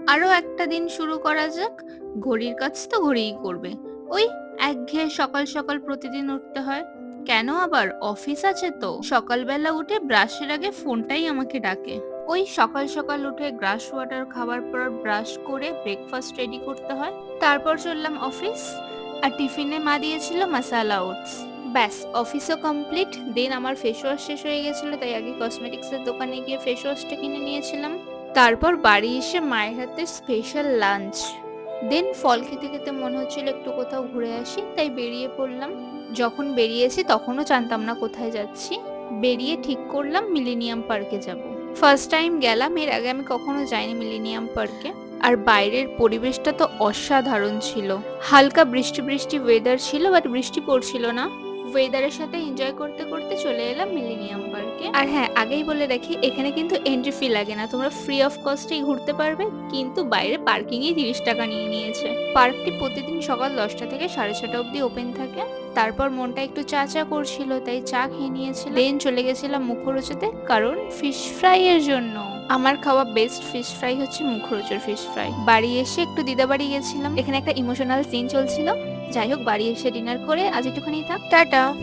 আরো একটা দিন শুরু করা যাক। ঘড়ির কাজ তো ঘড়িই করবে। ওই একঘেয়ে সকাল সকাল প্রতিদিন উঠতে হয়। কেন আবার, অফিস আছে তো। সকালবেলা উঠে ব্রাশের আগে ফোনটাই আমাকে ডাকে। ওই সকাল সকাল উঠে গ্রাস ওয়াটার খাওয়ার পর ব্রাশ করে ব্রেকফাস্ট রেডি করতে হয়। তারপর চললাম অফিস। আর টিফিনে মা দিয়েছিল মাসালা ওটস। ব্যাস, অফিসও কমপ্লিট। দেন আমার ফেস ওয়াশ শেষ হয়ে গেছিল, তাই আগে কসমেটিক্সের দোকানে গিয়ে ফেস ওয়াশটা কিনে নিয়েছিলাম। তারপর বাড়ি এসে মায়ের হাতে স্পেশাল লাঞ্চ। দেন ফল খেতে খেতে মনে হচ্ছিল একটু কোথাও ঘুরে আসি, তাই বেরিয়ে পড়লাম। যখন বেরিয়েছি তখনও জানতাম না কোথায় যাচ্ছি। বেরিয়ে ঠিক করলাম মিলেনিয়াম পার্কে যাব। ফার্স্ট টাইম গেলাম, এর আগে আমি কখনো যাইনি মিলেনিয়াম পার্কে। আর বাইরের পরিবেশটা তো অসাধারণ ছিল। হালকা বৃষ্টি বৃষ্টি ওয়েদার ছিল, বাট বৃষ্টি পড়ছিল না। ওয়েদারের সাথে এনজয় করতে করতে চলে এলাম মিলেনিয়াম পার্কে। আর হ্যাঁ, আগেই বলে রাখি, এখানে কিন্তু এন্ট্রি ফি লাগে না, তোমরা ফ্রি অফ কস্টেই ঘুরতে পারবে। কিন্তু বাইরে পার্কিংয়ে 30 টাকা নিয়ে নিয়েছে। পার্কটি প্রতিদিন সকাল 10টা থেকে 6:30 অবধি ওপেন থাকে। তারপর মনটা একটু চা চা করছিল, তাই চা খেয়ে নিয়েছিলাম। দেন চলে গেছিলাম মুখরোচতে, কারণ ফিশ ফ্রাই এর জন্য। আমার খাওয়া বেস্ট ফিশ ফ্রাই হচ্ছে মুখরোচর ফিশ ফ্রাই। বাড়ি এসে একটু দিদা বাড়ি গেছিলাম, এখানে একটা ইমোশনাল সিন চলছিল। যাই হোক, বাড়ি এসে ডিনার করে আজ একটুখানি থাক, টাটা।